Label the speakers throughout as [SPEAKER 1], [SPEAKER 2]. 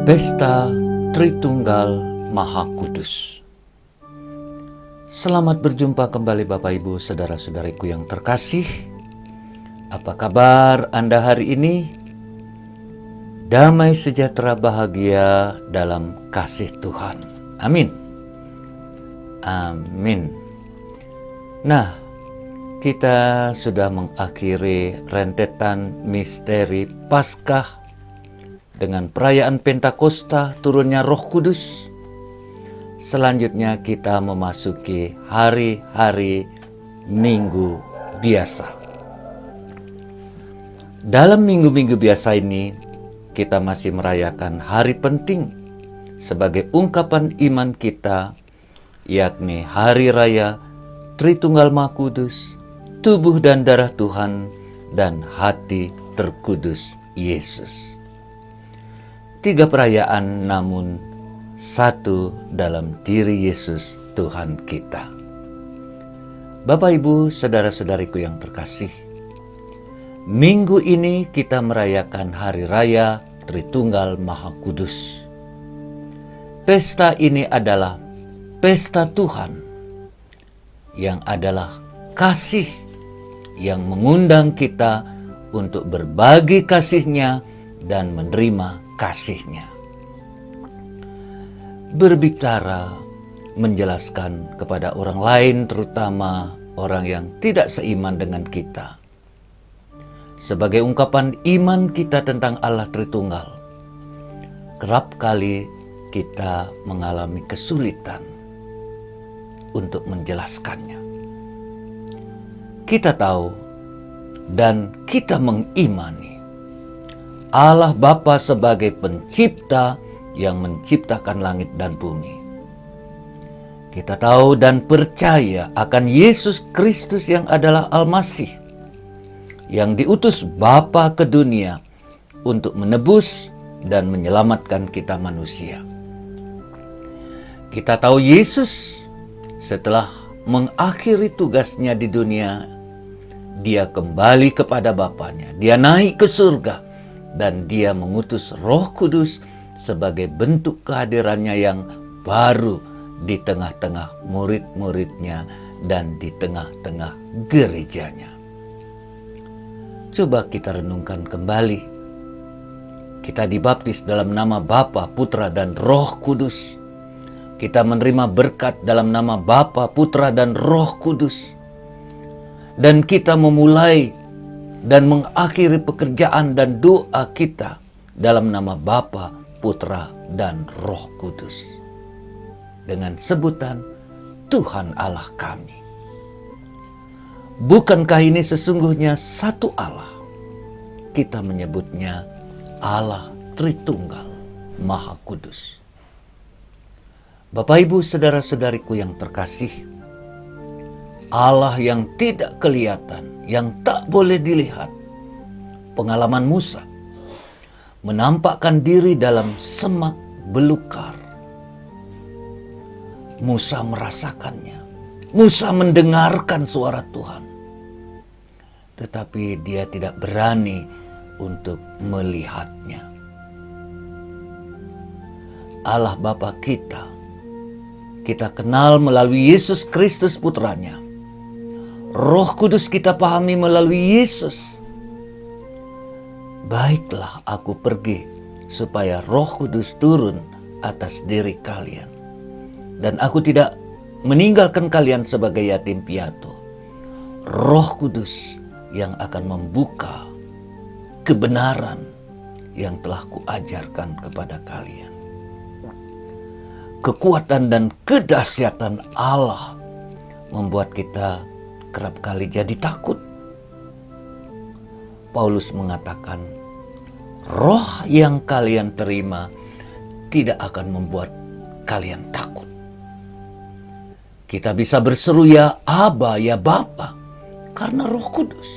[SPEAKER 1] Pesta Tritunggal Maha Kudus. Selamat berjumpa kembali Bapak Ibu saudara-saudariku yang terkasih. Apa kabar Anda hari ini? Damai sejahtera bahagia dalam kasih Tuhan. Amin. Amin. Nah, kita sudah mengakhiri rentetan misteri Paskah dengan perayaan Pentakosta turunnya Roh Kudus. Selanjutnya kita memasuki hari-hari Minggu Biasa. Dalam minggu-minggu biasa ini, kita masih merayakan hari penting sebagai ungkapan iman kita, yakni Hari Raya Tritunggal Maha Kudus, tubuh dan darah Tuhan, dan hati terkudus Yesus. 3 perayaan namun satu dalam diri Yesus Tuhan kita. Bapak Ibu saudara-saudariku yang terkasih, minggu ini kita merayakan Hari Raya Tritunggal Maha Kudus. Pesta ini adalah pesta Tuhan yang adalah kasih yang mengundang kita untuk berbagi kasih-Nya dan menerima kasih-Nya. Berbicara, menjelaskan kepada orang lain, terutama orang yang tidak seiman dengan kita, sebagai ungkapan iman kita tentang Allah Tritunggal. Kerap kali kita mengalami kesulitan untuk menjelaskannya. Kita tahu dan kita mengimani Allah Bapa sebagai pencipta yang menciptakan langit dan bumi. Kita tahu dan percaya akan Yesus Kristus yang adalah Al-Masih, yang diutus Bapa ke dunia untuk menebus dan menyelamatkan kita manusia. Kita tahu Yesus setelah mengakhiri tugasnya di dunia, Dia kembali kepada Bapanya, Dia naik ke surga, dan Dia mengutus Roh Kudus sebagai bentuk kehadirannya yang baru di tengah-tengah murid-muridnya dan di tengah-tengah gerejanya. Coba kita renungkan kembali. Kita dibaptis dalam nama Bapa, Putra, dan Roh Kudus. Kita menerima berkat dalam nama Bapa, Putra, dan Roh Kudus. Dan kita memulai dan mengakhiri pekerjaan dan doa kita dalam nama Bapa, Putra, dan Roh Kudus, dengan sebutan Tuhan Allah kami. Bukankah ini sesungguhnya satu Allah? Kita menyebutnya Allah Tritunggal Maha Kudus. Bapak Ibu saudara-saudariku yang terkasih, Allah yang tidak kelihatan, yang tak boleh dilihat. Pengalaman Musa menampakkan diri dalam semak belukar. Musa merasakannya. Musa mendengarkan suara Tuhan. Tetapi dia tidak berani untuk melihatnya. Allah Bapa kita kenal melalui Yesus Kristus Putranya. Roh Kudus kita pahami melalui Yesus. Baiklah aku pergi supaya Roh Kudus turun atas diri kalian. Dan aku tidak meninggalkan kalian sebagai yatim piatu. Roh Kudus yang akan membuka kebenaran yang telah kuajarkan kepada kalian. Kekuatan dan kedahsyatan Allah membuat kita kerap kali jadi takut. Paulus mengatakan, roh yang kalian terima tidak akan membuat kalian takut. Kita bisa berseru ya Aba, ya Bapa, karena Roh Kudus.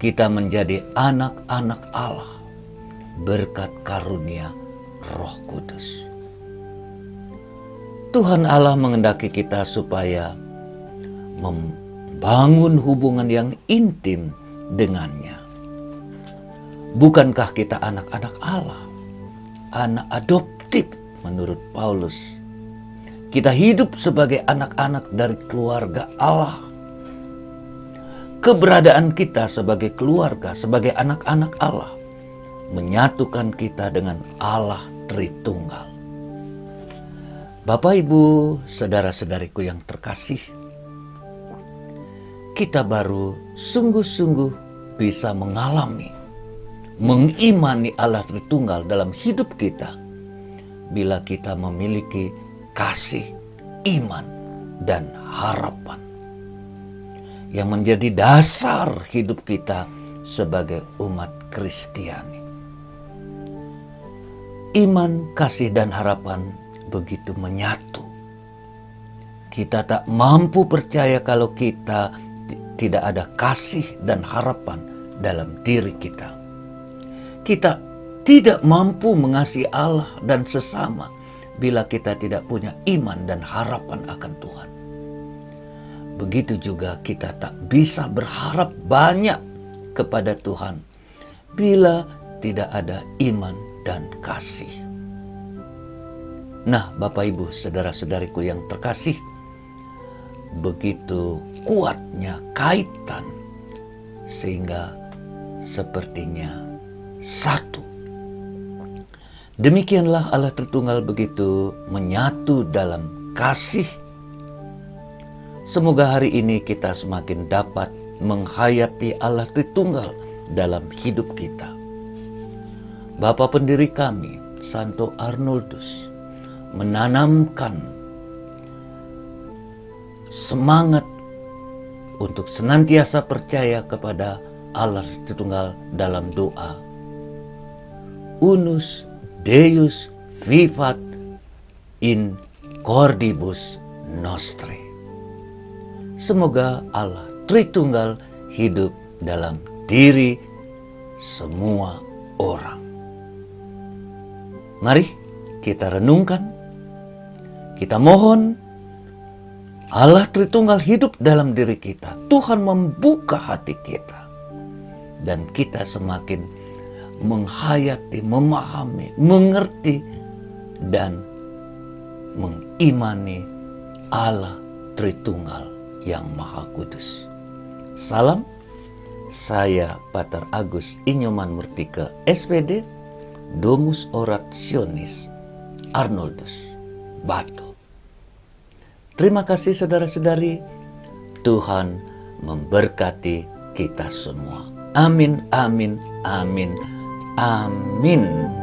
[SPEAKER 1] Kita menjadi anak-anak Allah berkat karunia Roh Kudus. Tuhan Allah mengendaki kita supaya membangun hubungan yang intim dengannya. Bukankah kita anak-anak Allah? anak adoptif menurut Paulus. Kita hidup sebagai anak-anak dari keluarga Allah. Keberadaan kita sebagai keluarga, sebagai anak-anak Allah, menyatukan kita dengan Allah Tritunggal. Bapak, Ibu, saudara-saudariku yang terkasih, kita baru sungguh-sungguh bisa mengimani Allah Tritunggal dalam hidup kita bila kita memiliki kasih, iman, dan harapan yang menjadi dasar hidup kita sebagai umat Kristiani. Iman, kasih, dan harapan begitu menyatu. Kita tak mampu percaya kalau kita tidak ada kasih dan harapan dalam diri kita. Kita tidak mampu mengasihi Allah dan sesama bila kita tidak punya iman dan harapan akan Tuhan. Begitu juga kita tak bisa berharap banyak kepada Tuhan bila tidak ada iman dan kasih. Nah, Bapak, Ibu, saudara-saudariku yang terkasih, begitu kuatnya kaitan sehingga sepertinya satu. Demikianlah Allah Tritunggal begitu menyatu dalam kasih. Semoga hari ini kita semakin dapat menghayati Allah Tritunggal dalam hidup kita. Bapa pendiri kami, Santo Arnoldus, menanamkan semangat untuk senantiasa percaya kepada Allah Tritunggal dalam doa. Unus Deus vivat in cordibus nostri. Semoga Allah Tritunggal hidup dalam diri semua orang. Mari kita renungkan, kita mohon Allah Tritunggal hidup dalam diri kita. Tuhan membuka hati kita, dan kita semakin menghayati, memahami, mengerti, dan mengimani Allah Tritunggal yang Maha Kudus. Salam, saya Pater Agus Inyoman Murtike, SPD, Domus Orationis Arnoldus, Batu. Terima kasih saudara-saudari, Tuhan memberkati kita semua. Amin, amin, amin, amin.